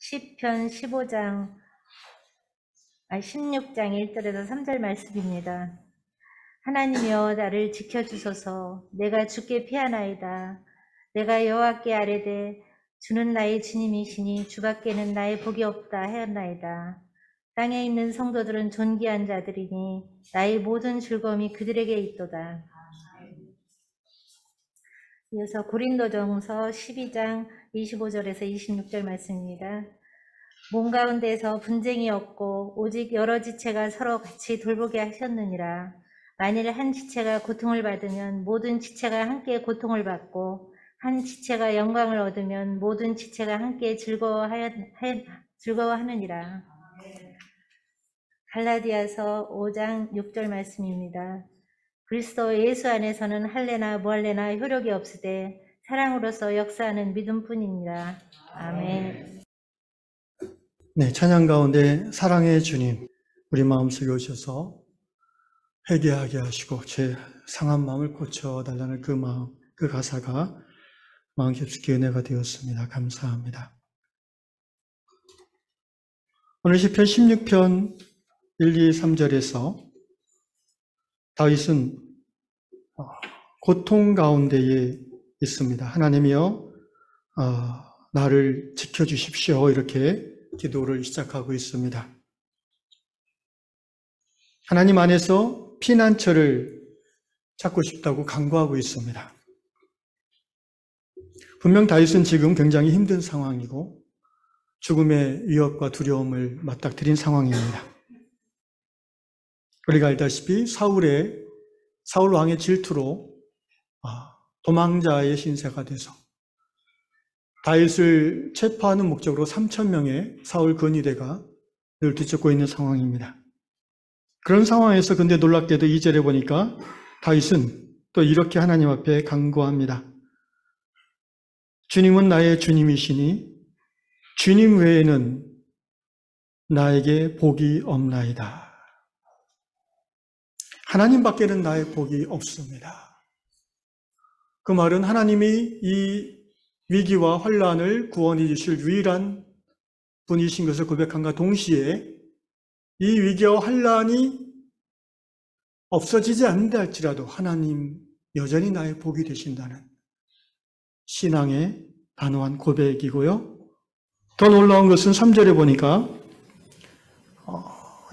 시편 16장 1절에서 3절 말씀입니다. 하나님이여 나를 지켜주소서. 내가 주께 피하나이다. 내가 여호와께 아뢰되 주는 나의 주님이시니 주밖에는 나의 복이 없다 하였나이다. 땅에 있는 성도들은 존귀한 자들이니 나의 모든 즐거움이 그들에게 있도다. 이어서 고린도전서 12장 25절에서 26절 말씀입니다. 몸 가운데서 분쟁이 없고 오직 여러 지체가 서로 같이 돌보게 하셨느니라. 만일 한 지체가 고통을 받으면 모든 지체가 함께 고통을 받고 한 지체가 영광을 얻으면 모든 지체가 함께 즐거워하느니라. 갈라디아서 5장 6절 말씀입니다. 그리스도 예수 안에서는 할례나 무할례나 효력이 없으되 사랑으로서 역사하는 믿음뿐이니라. 아멘. 네, 찬양 가운데 사랑의 주님, 우리 마음속에 오셔서 회개하게 하시고 제 상한 마음을 고쳐달라는 그 마음, 그 가사가 마음 깊숙이 은혜가 되었습니다. 감사합니다. 오늘 시편 16편 1, 2, 3절에서 다윗은 고통 가운데에 있습니다. 하나님이여 나를 지켜주십시오. 이렇게 기도를 시작하고 있습니다. 하나님 안에서 피난처를 찾고 싶다고 간구하고 있습니다. 분명 다윗은 지금 굉장히 힘든 상황이고 죽음의 위협과 두려움을 맞닥뜨린 상황입니다. 우리가 알다시피 사울 왕의 질투로 도망자의 신세가 돼서 다윗을 체포하는 목적으로 3,000명의 사울 근위대가 늘 뒤쫓고 있는 상황입니다. 그런 상황에서 근데 놀랍게도 2절에 보니까 다윗은 또 이렇게 하나님 앞에 간구합니다. 주님은 나의 주님이시니 주님 외에는 나에게 복이 없나이다. 하나님밖에는 나의 복이 없습니다. 그 말은 하나님이 이 위기와 환란을 구원해 주실 유일한 분이신 것을 고백함과 동시에 이 위기와 환란이 없어지지 않는다 할지라도 하나님 여전히 나의 복이 되신다는 신앙의 단호한 고백이고요. 더 놀라운 것은 3절에 보니까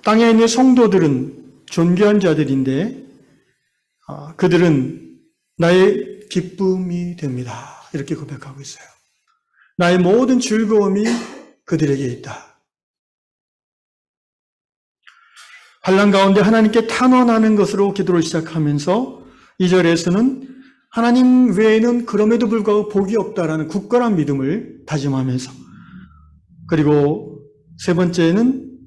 땅에 있는 성도들은 존귀한 자들인데 그들은 나의 기쁨이 됩니다. 이렇게 고백하고 있어요. 나의 모든 즐거움이 그들에게 있다. 환난 가운데 하나님께 탄원하는 것으로 기도를 시작하면서 2절에서는 하나님 외에는 그럼에도 불구하고 복이 없다라는 굳건한 믿음을 다짐하면서, 그리고 세 번째는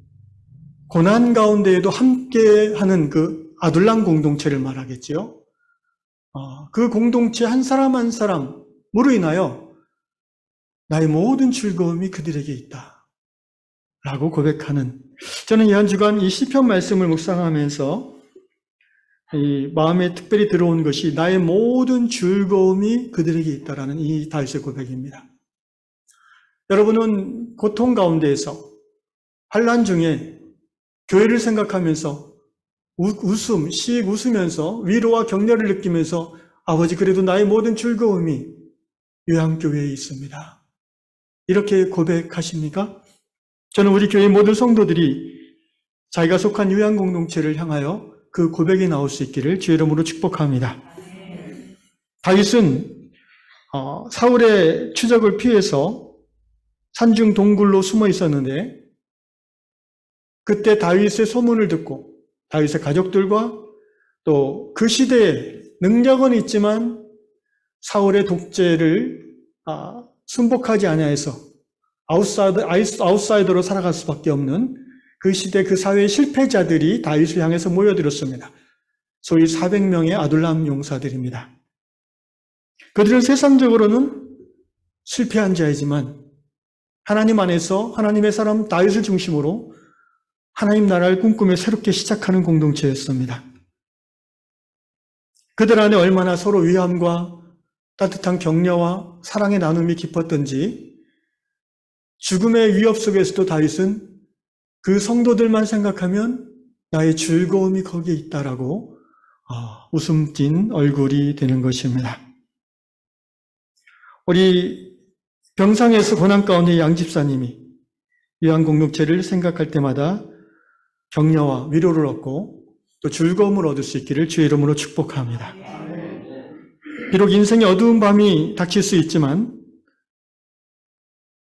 고난 가운데에도 함께하는 그 아둘람 공동체를 말하겠지요. 그 공동체 한 사람 한 사람으로 인하여 나의 모든 즐거움이 그들에게 있다 라고 고백하는, 저는 이 한 주간 이 시편 말씀을 묵상하면서 이 마음에 특별히 들어온 것이 나의 모든 즐거움이 그들에게 있다라는 이 다윗의 고백입니다. 여러분은 고통 가운데에서 환난 중에 교회를 생각하면서 씩 웃으면서 위로와 격려를 느끼면서 아버지 그래도 나의 모든 즐거움이 요양교회에 있습니다. 이렇게 고백하십니까? 저는 우리 교회 모든 성도들이 자기가 속한 요양공동체를 향하여 그 고백이 나올 수 있기를 주의 이름으로 축복합니다. 다윗은 사울의 추적을 피해서 산중 동굴로 숨어 있었는데 그때 다윗의 소문을 듣고 다윗의 가족들과 또 그 시대에 능력은 있지만 사울의 독재를 순복하지 아니하여서 아웃사이더로 살아갈 수밖에 없는 그 시대 그 사회의 실패자들이 다윗을 향해서 모여들었습니다. 소위 400명의 아둘람 용사들입니다. 그들은 세상적으로는 실패한 자이지만 하나님 안에서 하나님의 사람 다윗을 중심으로 하나님 나라를 꿈꾸며 새롭게 시작하는 공동체였습니다. 그들 안에 얼마나 서로 위함과 따뜻한 격려와 사랑의 나눔이 깊었던지 죽음의 위협 속에서도 다윗은 그 성도들만 생각하면 나의 즐거움이 거기에 있다라고 웃음 띤 얼굴이 되는 것입니다. 우리 병상에서 고난 가운데 양 집사님이 위안 공동체를 생각할 때마다 격려와 위로를 얻고 또 즐거움을 얻을 수 있기를 주의 이름으로 축복합니다. 비록 인생의 어두운 밤이 닥칠 수 있지만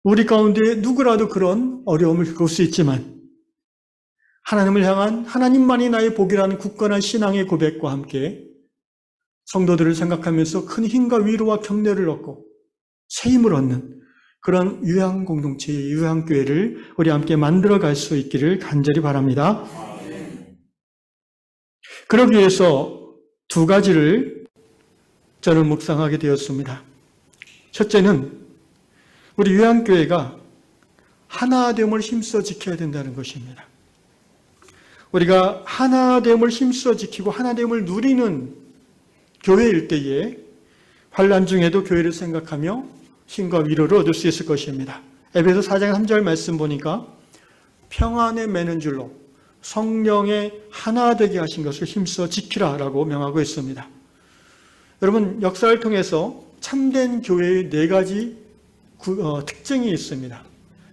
우리 가운데 누구라도 그런 어려움을 겪을 수 있지만 하나님을 향한 하나님만이 나의 복이라는 굳건한 신앙의 고백과 함께 성도들을 생각하면서 큰 힘과 위로와 격려를 얻고 새 힘을 얻는 그런 유양 공동체의 유양 교회를 우리 함께 만들어갈 수 있기를 간절히 바랍니다. 그러기 위해서 두 가지를 저는 묵상하게 되었습니다. 첫째는 우리 유양 교회가 하나됨을 힘써 지켜야 된다는 것입니다. 우리가 하나됨을 힘써 지키고 하나됨을 누리는 교회일 때에 환난 중에도 교회를 생각하며 힘과 위로를 얻을 수 있을 것입니다. 에베소 4장 3절 말씀 보니까 평안에 매는 줄로 성령의 하나 되게 하신 것을 힘써 지키라라고 명하고 있습니다. 여러분, 역사를 통해서 참된 교회의 네 가지 특징이 있습니다.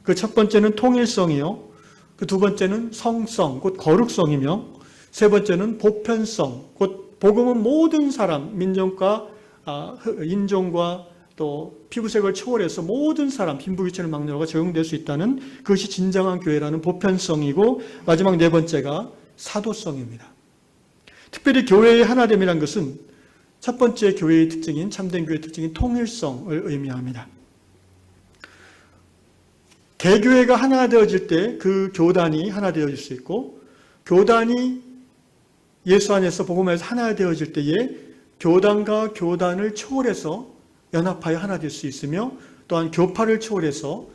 그 첫 번째는 통일성이요, 그 두 번째는 성성, 곧 거룩성이며, 세 번째는 보편성, 곧 복음은 모든 사람, 민족과 인종과 또 피부색을 초월해서 모든 사람, 빈부귀천을 막론하고 적용될 수 있다는 그것이 진정한 교회라는 보편성이고, 마지막 네 번째가 사도성입니다. 특별히 교회의 하나됨이란 것은 첫 번째 교회의 특징인 참된 교회의 특징인 통일성을 의미합니다. 개교회가 하나 되어질 때 그 교단이 하나 되어질 수 있고, 교단이 예수 안에서 복음 안에서 하나 되어질 때에 교단과 교단을 초월해서 연합하여 하나 될 수 있으며, 또한 교파를 초월해서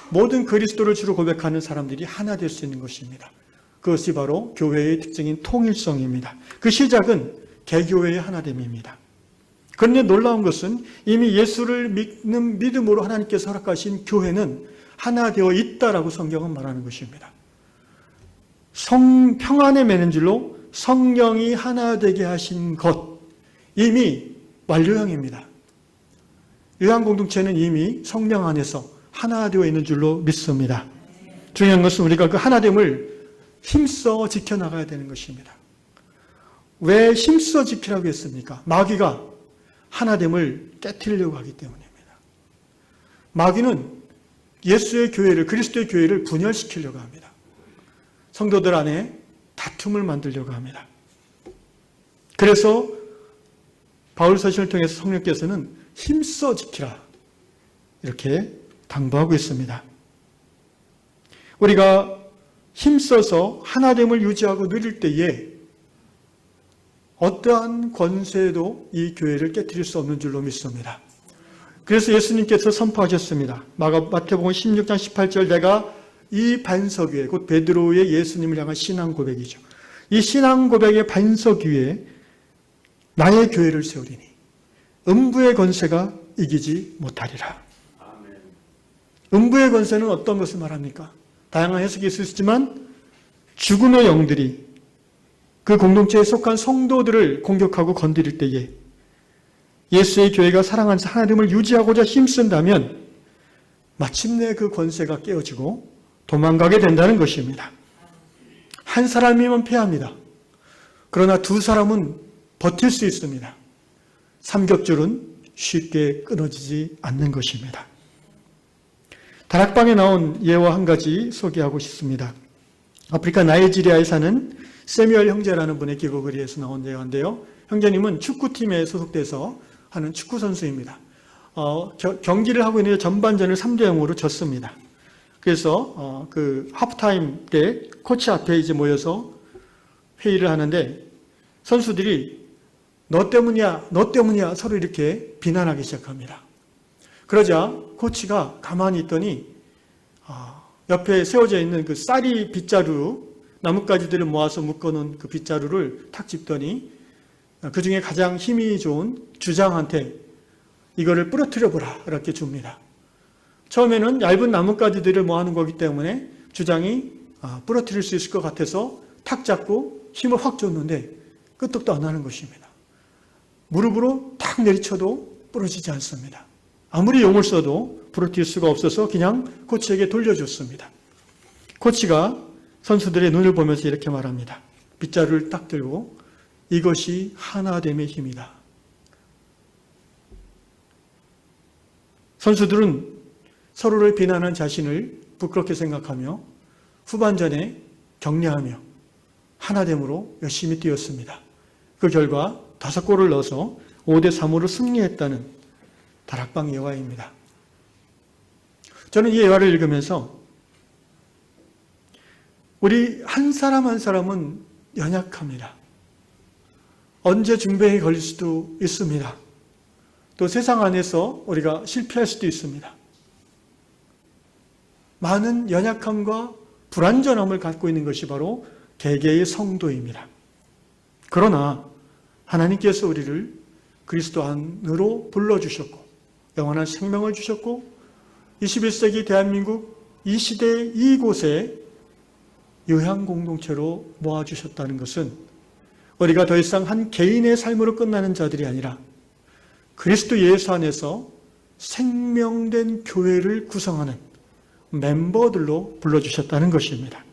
모든 그리스도를 주로 고백하는 사람들이 하나 될 수 있는 것입니다. 그것이 바로 교회의 특징인 통일성입니다. 그 시작은 개교회의 하나됨입니다. 그런데 놀라운 것은 이미 예수를 믿는 믿음으로 하나님께서 허락하신 교회는 하나 되어 있다라고 성경은 말하는 것입니다. 평안에 매는 줄로 성령이 하나 되게 하신 것, 이미 완료형입니다. 유한 공동체는 이미 성령 안에서 하나 되어 있는 줄로 믿습니다. 중요한 것은 우리가 그 하나됨을 힘써 지켜나가야 되는 것입니다. 왜 힘써 지키라고 했습니까? 마귀가 하나됨을 깨트리려고 하기 때문입니다. 마귀는 예수의 교회를, 그리스도의 교회를 분열시키려고 합니다. 성도들 안에 다툼을 만들려고 합니다. 그래서 바울 서신을 통해서 성령께서는 힘써 지키라 이렇게 당부하고 있습니다. 우리가 힘써서 하나됨을 유지하고 누릴 때에 어떠한 권세도 이 교회를 깨트릴 수 없는 줄로 믿습니다. 그래서 예수님께서 선포하셨습니다. 마태복음 16장 18절, 내가 이 반석 위에, 곧 베드로의 예수님을 향한 신앙 고백이죠. 이 신앙 고백의 반석 위에 나의 교회를 세우리니 음부의 권세가 이기지 못하리라. 음부의 권세는 어떤 것을 말합니까? 다양한 해석이 있을 수 있지만 죽음의 영들이 그 공동체에 속한 성도들을 공격하고 건드릴 때에 예수의 교회가 사랑하는 하나님을 유지하고자 힘쓴다면 마침내 그 권세가 깨어지고 도망가게 된다는 것입니다. 한 사람이면 패합니다. 그러나 두 사람은 버틸 수 있습니다. 삼겹줄은 쉽게 끊어지지 않는 것입니다. 다락방에 나온 예화 한 가지 소개하고 싶습니다. 아프리카 나이지리아에 사는 세뮤얼 형제라는 분의 기고글에서 나온 예화인데요. 형제님은 축구팀에 소속돼서 하는 축구 선수입니다. 경기를 하고 있는데 전반전을 3대0으로 졌습니다. 그래서 그 하프타임 때 코치 앞에 이제 모여서 회의를 하는데 선수들이 너 때문이야, 너 때문이야 서로 이렇게 비난하기 시작합니다. 그러자 코치가 가만히 있더니 옆에 세워져 있는 그 쌀이 빗자루, 나뭇가지들을 모아서 묶어놓은 그 빗자루를 탁 짚더니 그 중에 가장 힘이 좋은 주장한테 이거를 부러뜨려보라 이렇게 줍니다. 처음에는 얇은 나뭇가지들을 모아놓은 거기 때문에 주장이 부러뜨릴 수 있을 것 같아서 탁 잡고 힘을 확 줬는데 끄떡도 안 나는 것입니다. 무릎으로 탁 내리쳐도 부러지지 않습니다. 아무리 용을 써도 부러뜨릴 수가 없어서 그냥 코치에게 돌려줬습니다. 코치가 선수들의 눈을 보면서 이렇게 말합니다. 빗자루를 딱 들고 이것이 하나됨의 힘이다. 선수들은 서로를 비난한 자신을 부끄럽게 생각하며 후반전에 격려하며 하나됨으로 열심히 뛰었습니다. 그 결과 5골을 넣어서 5대3으로 승리했다는 다락방 예화입니다. 저는 이 예화를 읽으면서 우리 한 사람 한 사람은 연약합니다. 언제 중병에 걸릴 수도 있습니다. 또 세상 안에서 우리가 실패할 수도 있습니다. 많은 연약함과 불완전함을 갖고 있는 것이 바로 개개의 성도입니다. 그러나 하나님께서 우리를 그리스도 안으로 불러주셨고 영원한 생명을 주셨고 21세기 대한민국 이 시대 이곳에 요향공동체로 모아주셨다는 것은 우리가 더 이상 한 개인의 삶으로 끝나는 자들이 아니라 그리스도 예수 안에서 생명된 교회를 구성하는 멤버들로 불러주셨다는 것입니다.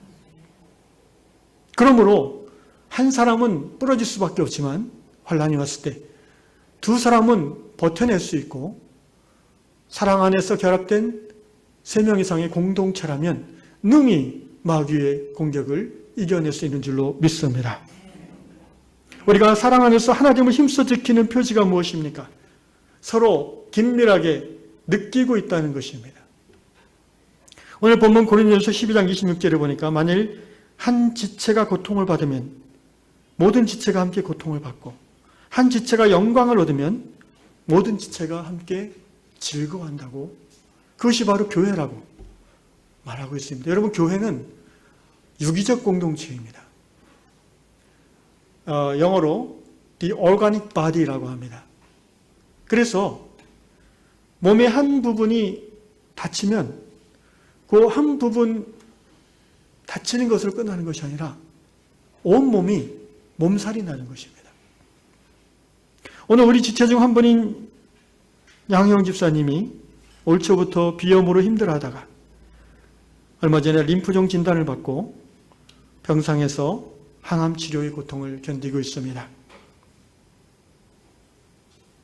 그러므로 한 사람은 부러질 수밖에 없지만 환난이 왔을 때 두 사람은 버텨낼 수 있고 사랑 안에서 결합된 3명 이상의 공동체라면 능히 마귀의 공격을 이겨낼 수 있는 줄로 믿습니다. 우리가 사랑 안에서 하나됨을 힘써 지키는 표지가 무엇입니까? 서로 긴밀하게 느끼고 있다는 것입니다. 오늘 본문 고린도전서 12장 26절에 보니까 만일 한 지체가 고통을 받으면 모든 지체가 함께 고통을 받고 한 지체가 영광을 얻으면 모든 지체가 함께 즐거워한다고 그것이 바로 교회라고 말하고 있습니다. 여러분 교회는 유기적 공동체입니다. 영어로 The Organic Body라고 합니다. 그래서 몸의 한 부분이 다치면 그 한 부분 다치는 것으로 끝나는 것이 아니라 온 몸이 몸살이 나는 것입니다. 오늘 우리 지체 중 한 분인 양희영 집사님이 올 초부터 비염으로 힘들어하다가 얼마 전에 림프종 진단을 받고 병상에서 항암 치료의 고통을 견디고 있습니다.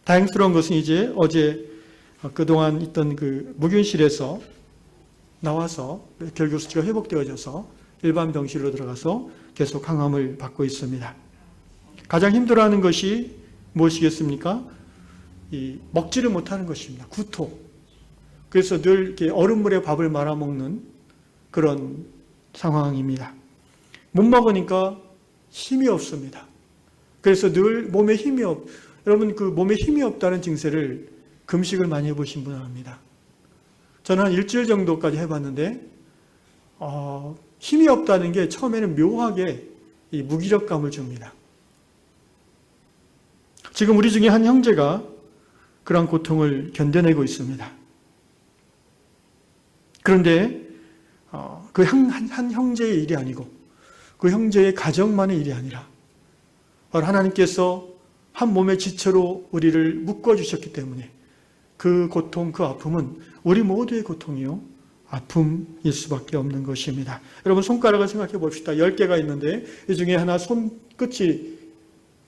다행스러운 것은 이제 어제 그동안 있던 그 무균실에서 나와서 결국 수치가 회복되어져서 일반 병실로 들어가서 계속 항암을 받고 있습니다. 가장 힘들어하는 것이 무엇이겠습니까? 먹지를 못하는 것입니다. 구토. 그래서 늘 이렇게 얼음물에 밥을 말아 먹는 그런 상황입니다. 못 먹으니까 힘이 없습니다. 그래서 늘 몸에 힘이 여러분 그 몸에 힘이 없다는 증세를 금식을 많이 해보신 분은 압니다. 저는 한 일주일 정도까지 해봤는데 힘이 없다는 게 처음에는 묘하게 이 무기력감을 줍니다. 지금 우리 중에 한 형제가 그런 고통을 견뎌내고 있습니다. 그런데 그 한 형제의 일이 아니고 그 형제의 가정만의 일이 아니라 하나님께서 한 몸의 지체로 우리를 묶어주셨기 때문에 그 고통, 그 아픔은 우리 모두의 고통이요 아픔일 수밖에 없는 것입니다. 여러분 손가락을 생각해 봅시다. 10개가 있는데 이 중에 하나 손끝이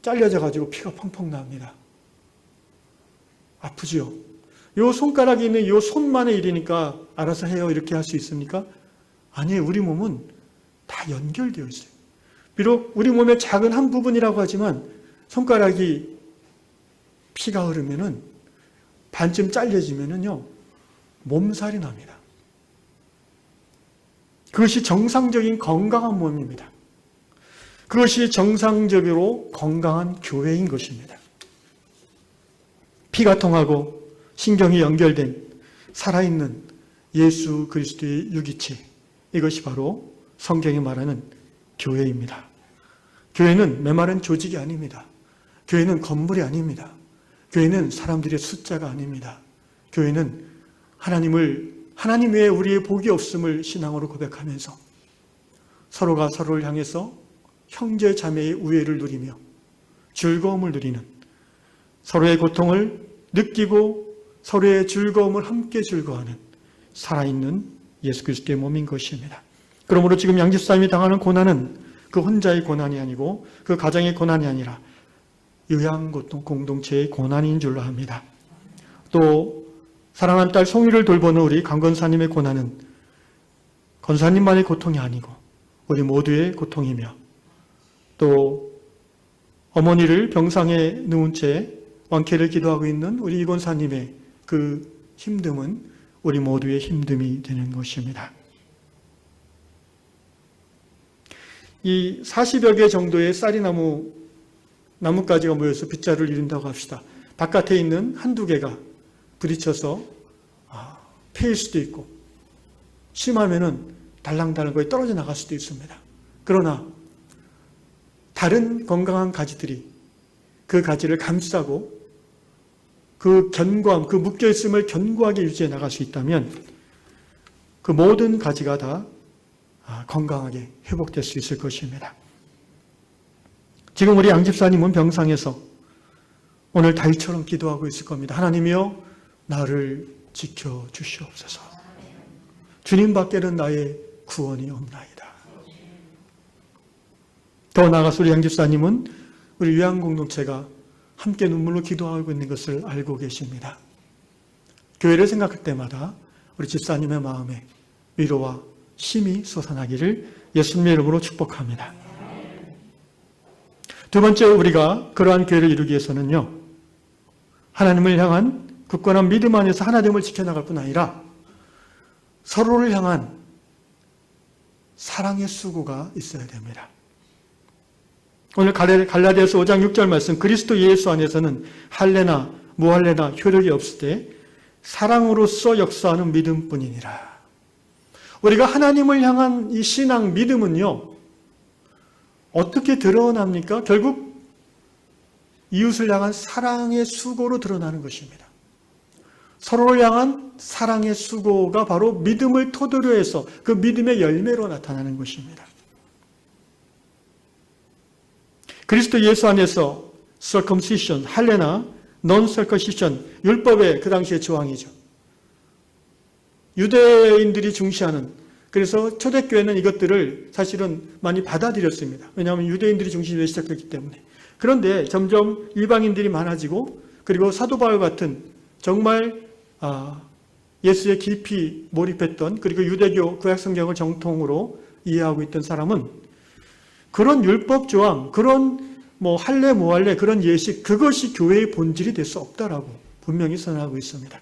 잘려져 가지고 피가 펑펑 납니다. 아프죠? 요 손가락이 있는 요 손만의 일이니까 알아서 해요 이렇게 할 수 있습니까? 아니에요. 우리 몸은 다 연결되어 있어요. 비록 우리 몸의 작은 한 부분이라고 하지만 손가락이 피가 흐르면은 반쯤 잘려지면은요 몸살이 납니다. 그것이 정상적인 건강한 몸입니다. 그것이 정상적으로 건강한 교회인 것입니다. 피가 통하고 신경이 연결된 살아있는 예수 그리스도의 유기체, 이것이 바로 성경이 말하는 교회입니다. 교회는 메마른 조직이 아닙니다. 교회는 건물이 아닙니다. 교회는 사람들의 숫자가 아닙니다. 교회는 하나님을 하나님 외에 우리의 복이 없음을 신앙으로 고백하면서 서로가 서로를 향해서 형제 자매의 우애를 누리며 즐거움을 누리는, 서로의 고통을 느끼고 서로의 즐거움을 함께 즐거워하는 살아있는 예수 그리스도의 몸인 것입니다. 그러므로 지금 양집사님이 당하는 고난은 그 혼자의 고난이 아니고 그 가정의 고난이 아니라 요양고통 공동체의 고난인 줄로 합니다. 또 사랑하는 딸 송이를 돌보는 우리 강 권사님의 고난은 권사님만의 고통이 아니고 우리 모두의 고통이며, 또 어머니를 병상에 누운 채 완쾌를 기도하고 있는 우리 이 권사님의 그 힘듦은 우리 모두의 힘듦이 되는 것입니다. 이 40여 개 정도의 쌀이 나뭇가지가 모여서 빗자루를 이룬다고 합시다. 바깥에 있는 한두 개가 부딪혀서 패일 수도 있고, 심하면은 달랑달랑 거의 떨어져 나갈 수도 있습니다. 그러나 다른 건강한 가지들이 그 가지를 감싸고 그 견고함, 그 묶여있음을 견고하게 유지해 나갈 수 있다면 그 모든 가지가 다 건강하게 회복될 수 있을 것입니다. 지금 우리 양집사님은 병상에서 오늘 다윗처럼 기도하고 있을 겁니다. 하나님이여 나를 지켜주시옵소서. 주님 밖에는 나의 구원이 없나이다. 더 나아가서 우리 양집사님은 우리 요양공동체가 함께 눈물로 기도하고 있는 것을 알고 계십니다. 교회를 생각할 때마다 우리 집사님의 마음에 위로와 힘이 솟아나기를 예수님의 이름으로 축복합니다. 두 번째, 우리가 그러한 교회를 이루기 위해서는요, 하나님을 향한 굳건한 믿음 안에서 하나됨을 지켜나갈 뿐 아니라 서로를 향한 사랑의 수고가 있어야 됩니다. 오늘 갈라디아서 5장 6절 말씀, 그리스도 예수 안에서는 할례나 무할례나 효력이 없을 때 사랑으로서 역사하는 믿음뿐이니라. 우리가 하나님을 향한 이 신앙 믿음은요, 어떻게 드러납니까? 결국 이웃을 향한 사랑의 수고로 드러나는 것입니다. 서로를 향한 사랑의 수고가 바로 믿음을 토대로 해서 그 믿음의 열매로 나타나는 것입니다. 그리스도 예수 안에서 circumcision, 할례나 non-circumcision, 율법의 그 당시의 조항이죠. 유대인들이 중시하는, 그래서 초대교회는 이것들을 사실은 많이 받아들였습니다. 왜냐하면 유대인들이 중시되기 시작했기 때문에. 그런데 점점 이방인들이 많아지고, 그리고 사도 바울 같은 정말 예수에 깊이 몰입했던, 그리고 유대교 구약성경을 정통으로 이해하고 있던 사람은 그런 율법 조항, 그런 할례 무할례 그런 예식, 그것이 교회의 본질이 될 수 없다라고 분명히 선언하고 있습니다.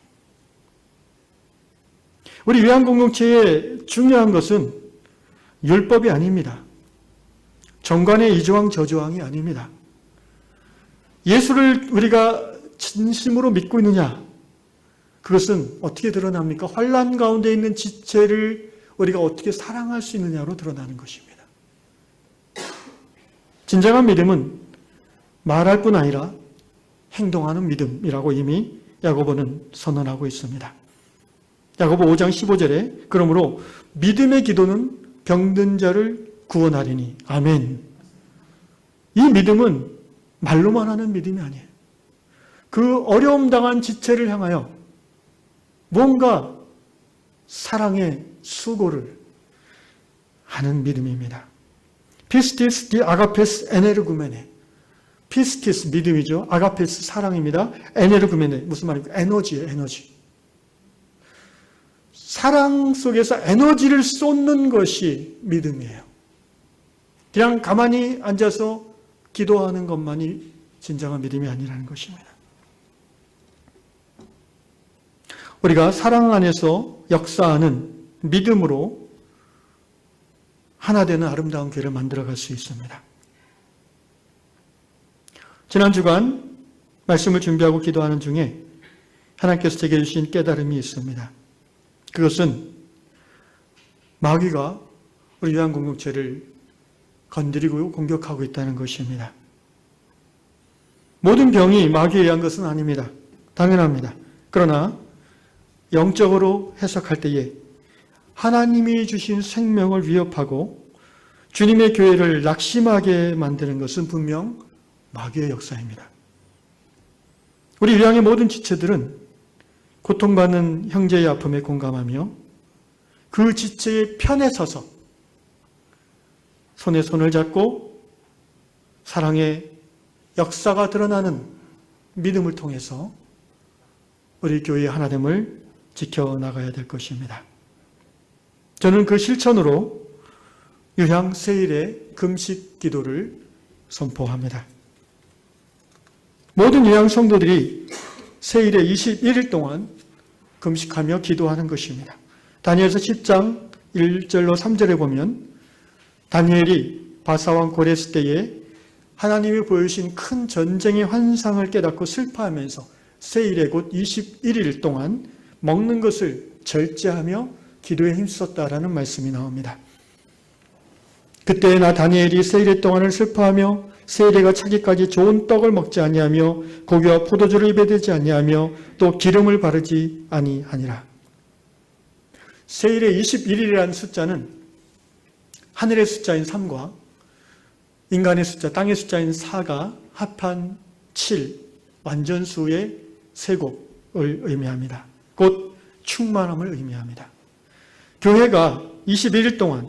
우리 요양공동체의 중요한 것은 율법이 아닙니다. 정관의 이 조항 저 조항이 아닙니다. 예수를 우리가 진심으로 믿고 있느냐, 그것은 어떻게 드러납니까? 환난 가운데 있는 지체를 우리가 어떻게 사랑할 수 있느냐로 드러나는 것입니다. 진정한 믿음은 말할 뿐 아니라 행동하는 믿음이라고 이미 야고보는 선언하고 있습니다. 야고보 5장 15절에 그러므로 믿음의 기도는 병든 자를 구원하리니 아멘. 이 믿음은 말로만 하는 믿음이 아니에요. 그 어려움 당한 지체를 향하여 뭔가 사랑의 수고를 하는 믿음입니다. 피스티스 디 아가페스 에네르구메네. 피스티스 믿음이죠. 아가페스 사랑입니다. 에네르구메네 무슨 말입니까? 에너지예요. 에너지. 사랑 속에서 에너지를 쏟는 것이 믿음이에요. 그냥 가만히 앉아서 기도하는 것만이 진정한 믿음이 아니라는 것입니다. 우리가 사랑 안에서 역사하는 믿음으로 하나 되는 아름다운 교회를 만들어갈 수 있습니다. 지난 주간 말씀을 준비하고 기도하는 중에 하나님께서 제게 주신 깨달음이 있습니다. 그것은 마귀가 우리 요양공동체를 건드리고 공격하고 있다는 것입니다. 모든 병이 마귀에 의한 것은 아닙니다. 당연합니다. 그러나 영적으로 해석할 때에 하나님이 주신 생명을 위협하고 주님의 교회를 낙심하게 만드는 것은 분명 마귀의 역사입니다. 우리 유양의 모든 지체들은 고통받는 형제의 아픔에 공감하며 그 지체의 편에 서서 손에 손을 잡고 사랑의 역사가 드러나는 믿음을 통해서 우리 교회의 하나됨을 지켜나가야 될 것입니다. 저는 그 실천으로 유향 세일의 금식 기도를 선포합니다. 모든 유향 성도들이 세일의 21일 동안 금식하며 기도하는 것입니다. 다니엘서 10장 1절로 3절에 보면 다니엘이 바사왕 고레스 때에 하나님이 보여주신 큰 전쟁의 환상을 깨닫고 슬퍼하면서 세일의 곧 21일 동안 먹는 것을 절제하며 기도에 힘썼다라는 말씀이 나옵니다. 그때 나 다니엘이 세일의 동안을 슬퍼하며 세일에가 차기까지 좋은 떡을 먹지 아니하며 고기와 포도주를 입에 대지 아니하며 또 기름을 바르지 아니하니라. 세일의 21일이라는 숫자는 하늘의 숫자인 3과 인간의 숫자, 땅의 숫자인 4가 합한 7, 완전수의 세곱을 의미합니다. 곧 충만함을 의미합니다. 교회가 21일 동안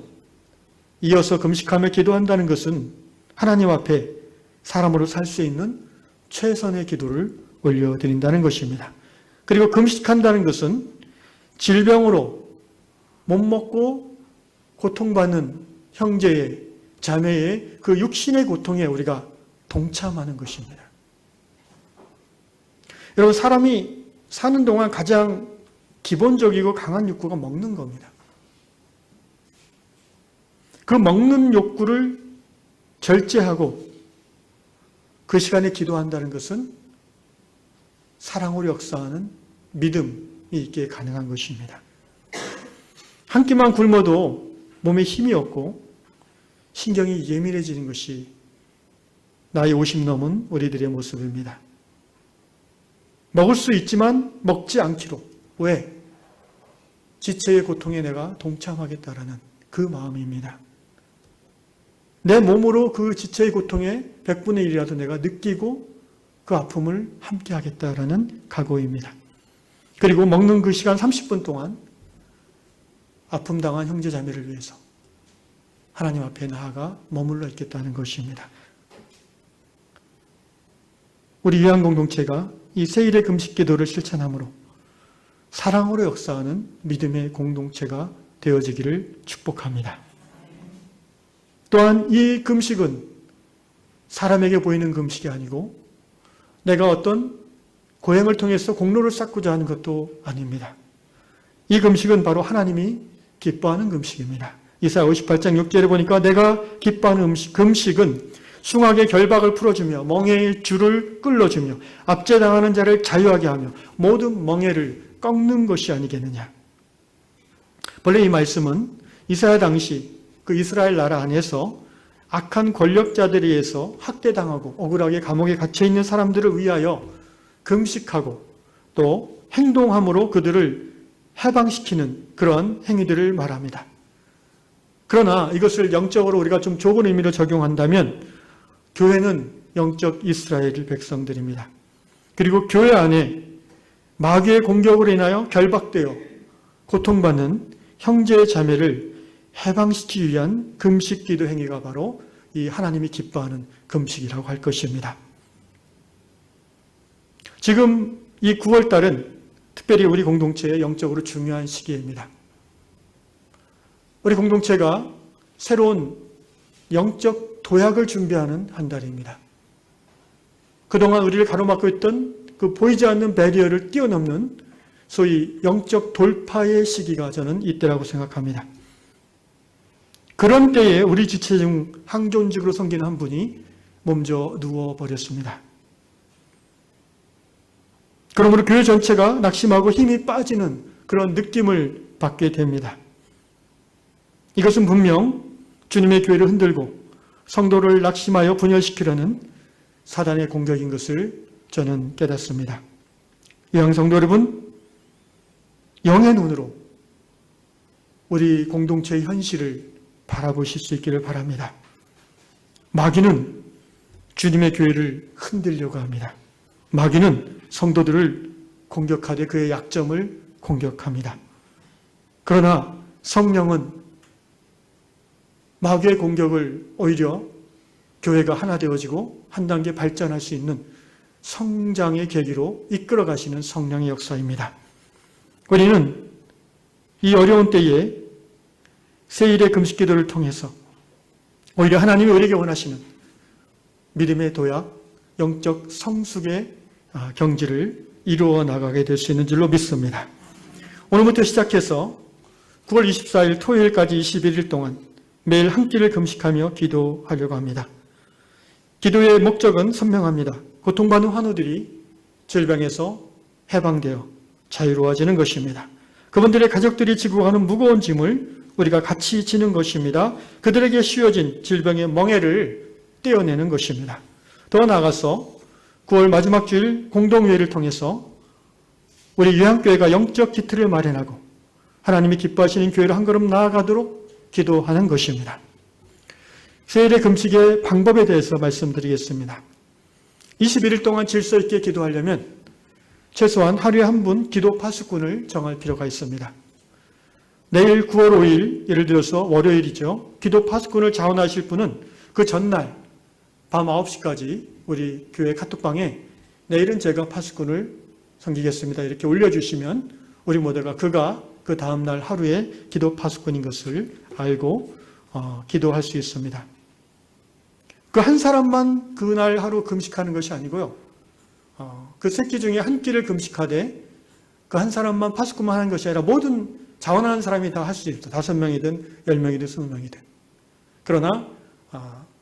이어서 금식하며 기도한다는 것은 하나님 앞에 사람으로 살 수 있는 최선의 기도를 올려드린다는 것입니다. 그리고 금식한다는 것은 질병으로 못 먹고 고통받는 형제의, 자매의 그 육신의 고통에 우리가 동참하는 것입니다. 여러분, 사람이 사는 동안 가장 기본적이고 강한 욕구가 먹는 겁니다. 그 먹는 욕구를 절제하고 그 시간에 기도한다는 것은 사랑으로 역사하는 믿음이 있기에 가능한 것입니다. 한 끼만 굶어도 몸에 힘이 없고 신경이 예민해지는 것이 나이 50 넘은 우리들의 모습입니다. 먹을 수 있지만 먹지 않기로. 왜? 지체의 고통에 내가 동참하겠다라는 그 마음입니다. 내 몸으로 그 지체의 고통의 100분의 1이라도 내가 느끼고 그 아픔을 함께 하겠다라는 각오입니다. 그리고 먹는 그 시간 30분 동안 아픔 당한 형제 자매를 위해서 하나님 앞에 나아가 머물러 있겠다는 것입니다. 우리 유한 공동체가 이 세일의 금식 기도를 실천함으로 사랑으로 역사하는 믿음의 공동체가 되어지기를 축복합니다. 또한 이 금식은 사람에게 보이는 금식이 아니고 내가 어떤 고행을 통해서 공로를 쌓고자 하는 것도 아닙니다. 이 금식은 바로 하나님이 기뻐하는 금식입니다. 이사야 58장 6절에 보니까 내가 기뻐하는 금식은 숭악의 결박을 풀어주며 멍에의 줄을 끌어주며 압제당하는 자를 자유하게 하며 모든 멍에를 꺾는 것이 아니겠느냐. 본래 이 말씀은 이사야 당시 그 이스라엘 나라 안에서 악한 권력자들에 의해서 학대당하고 억울하게 감옥에 갇혀있는 사람들을 위하여 금식하고 또 행동함으로 그들을 해방시키는 그런 행위들을 말합니다. 그러나 이것을 영적으로 우리가 좀 좁은 의미로 적용한다면 교회는 영적 이스라엘 백성들입니다. 그리고 교회 안에 마귀의 공격으로 인하여 결박되어 고통받는 형제 자매를 해방시키기 위한 금식 기도 행위가 바로 이 하나님이 기뻐하는 금식이라고 할 것입니다. 지금 이 9월달은 특별히 우리 공동체의 영적으로 중요한 시기입니다. 우리 공동체가 새로운 영적 도약을 준비하는 한 달입니다. 그동안 우리를 가로막고 있던 그 보이지 않는 배리어를 뛰어넘는 소위 영적 돌파의 시기가 저는 이때라고 생각합니다. 그런 때에 우리 지체 중 항존직으로 섬기는 한 분이 몸져 누워버렸습니다. 그러므로 교회 전체가 낙심하고 힘이 빠지는 그런 느낌을 받게 됩니다. 이것은 분명 주님의 교회를 흔들고 성도를 낙심하여 분열시키려는 사단의 공격인 것을 저는 깨닫습니다. 유양 성도 여러분, 영의 눈으로 우리 공동체의 현실을 바라보실 수 있기를 바랍니다. 마귀는 주님의 교회를 흔들려고 합니다. 마귀는 성도들을 공격하되 그의 약점을 공격합니다. 그러나 성령은 마귀의 공격을 오히려 교회가 하나 되어지고 한 단계 발전할 수 있는 성장의 계기로 이끌어 가시는 성령의 역사입니다. 우리는 이 어려운 때에 세일의 금식 기도를 통해서 오히려 하나님이 우리에게 원하시는 믿음의 도약, 영적 성숙의 경지를 이루어 나가게 될 수 있는 줄로 믿습니다. 오늘부터 시작해서 9월 24일 토요일까지 21일 동안 매일 한 끼를 금식하며 기도하려고 합니다. 기도의 목적은 선명합니다. 고통받는 환우들이 질병에서 해방되어 자유로워지는 것입니다. 그분들의 가족들이 지고 가는 무거운 짐을 우리가 같이 지는 것입니다. 그들에게 씌워진 질병의 멍에를 떼어내는 것입니다. 더 나아가서 9월 마지막 주일 공동회의를 통해서 우리 요한교회가 영적 기틀을 마련하고 하나님이 기뻐하시는 교회로 한 걸음 나아가도록 기도하는 것입니다. 세일의 금식의 방법에 대해서 말씀드리겠습니다. 21일 동안 질서 있게 기도하려면 최소한 하루에 한 분 기도 파수꾼을 정할 필요가 있습니다. 내일 9월 5일, 예를 들어서 월요일이죠. 기도 파수꾼을 자원하실 분은 그 전날 밤 9시까지 우리 교회 카톡방에 내일은 제가 파수꾼을 섬기겠습니다. 이렇게 올려주시면 우리 모두가 그가 그 다음날 하루에 기도 파수꾼인 것을 알고 기도할 수 있습니다. 그 한 사람만 그날 하루 금식하는 것이 아니고요. 그 새끼 중에 한 끼를 금식하되 그 한 사람만 파수꾼만 하는 것이 아니라 모든 자원하는 사람이 다 할 수 있습니다. 5명이든 10명이든 20명이든. 그러나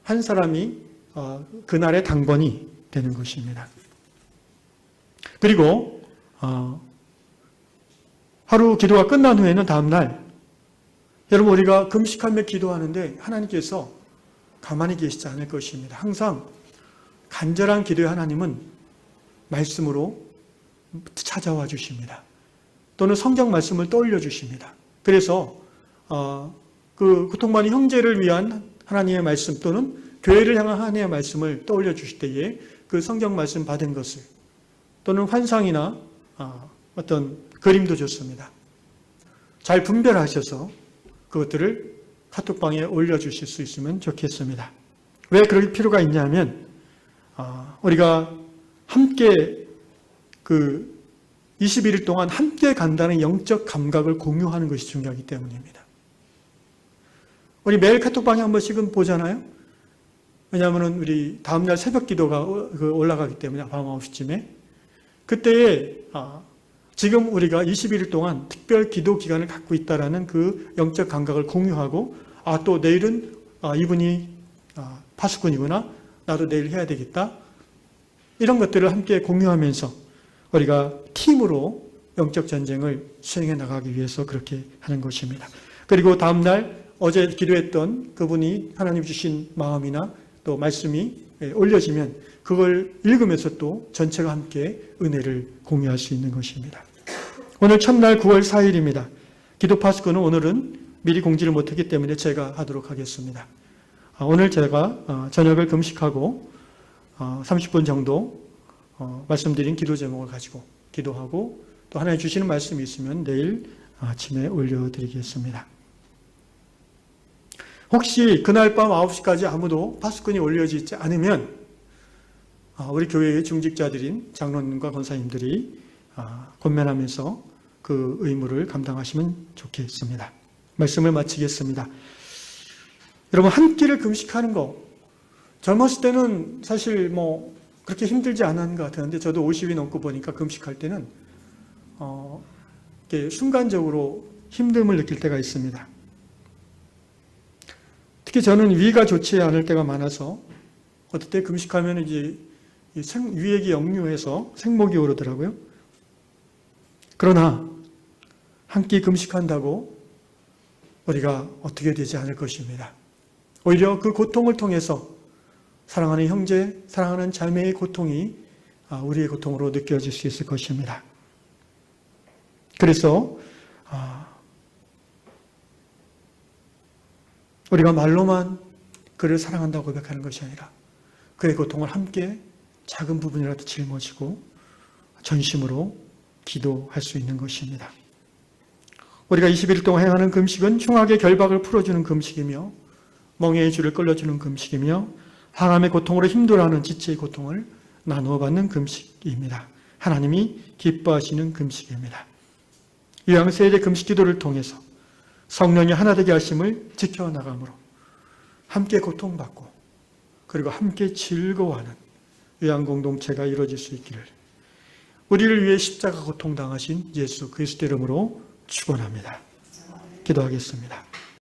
한 사람이 그날의 당번이 되는 것입니다. 그리고 하루 기도가 끝난 후에는 다음날 여러분 우리가 금식하며 기도하는데 하나님께서 가만히 계시지 않을 것입니다. 항상 간절한 기도의 하나님은 말씀으로 찾아와 주십니다. 또는 성경 말씀을 떠올려 주십니다. 그래서 그 고통받는 형제를 위한 하나님의 말씀 또는 교회를 향한 하나님의 말씀을 떠올려 주실 때에 그 성경 말씀 받은 것을 또는 환상이나 어떤 그림도 좋습니다. 잘 분별하셔서 그것들을 카톡방에 올려주실 수 있으면 좋겠습니다. 왜 그럴 필요가 있냐면 우리가 함께 그 21일 동안 함께 간다는 영적 감각을 공유하는 것이 중요하기 때문입니다. 우리 매일 카톡방에 한 번씩은 보잖아요. 왜냐하면 우리 다음날 새벽 기도가 올라가기 때문에 밤 9시쯤에 그때에 지금 우리가 21일 동안 특별 기도 기간을 갖고 있다는 그 영적 감각을 공유하고 또 내일은 이분이 파수꾼이구나. 나도 내일 해야 되겠다. 이런 것들을 함께 공유하면서 우리가 팀으로 영적 전쟁을 수행해 나가기 위해서 그렇게 하는 것입니다. 그리고 다음날 어제 기도했던 그분이 하나님 주신 마음이나 또 말씀이 올려지면 그걸 읽으면서 또 전체가 함께 은혜를 공유할 수 있는 것입니다. 오늘 첫날 9월 4일입니다. 기도 파수꾼은 오늘은 미리 공지를 못했기 때문에 제가 하도록 하겠습니다. 오늘 제가 저녁을 금식하고 30분 정도 말씀드린 기도 제목을 가지고 기도하고 또 하나님 주시는 말씀이 있으면 내일 아침에 올려드리겠습니다. 혹시 그날 밤 9시까지 아무도 파수꾼이 올려지지 않으면 우리 교회의 중직자들인 장로님과 권사님들이 권면하면서 그 의무를 감당하시면 좋겠습니다. 말씀을 마치겠습니다. 여러분 한 끼를 금식하는 거 젊었을 때는 사실 그렇게 힘들지 않은 것 같았는데 저도 50이 넘고 보니까 금식할 때는 이렇게 순간적으로 힘듦을 느낄 때가 있습니다. 특히 저는 위가 좋지 않을 때가 많아서 어떨 때 금식하면 이제 위액이 역류해서 생목이 오르더라고요. 그러나 한 끼 금식한다고 우리가 어떻게 되지 않을 것입니다. 오히려 그 고통을 통해서 사랑하는 형제, 사랑하는 자매의 고통이 우리의 고통으로 느껴질 수 있을 것입니다. 그래서 우리가 말로만 그를 사랑한다고 고백하는 것이 아니라 그의 고통을 함께 작은 부분이라도 짊어지고 전심으로 기도할 수 있는 것입니다. 우리가 21일 동안 행하는 금식은 흉악의 결박을 풀어주는 금식이며 멍에의 줄을 끌어주는 금식이며 항암의 고통으로 힘들어하는 지체의 고통을 나누어 받는 금식입니다. 하나님이 기뻐하시는 금식입니다. 요양세일의 금식 기도를 통해서 성령이 하나 되게 하심을 지켜나감으로 함께 고통받고 그리고 함께 즐거워하는 요양공동체가 이루어질 수 있기를 우리를 위해 십자가 고통당하신 예수 그리스도 이름으로 축원합니다. 기도하겠습니다.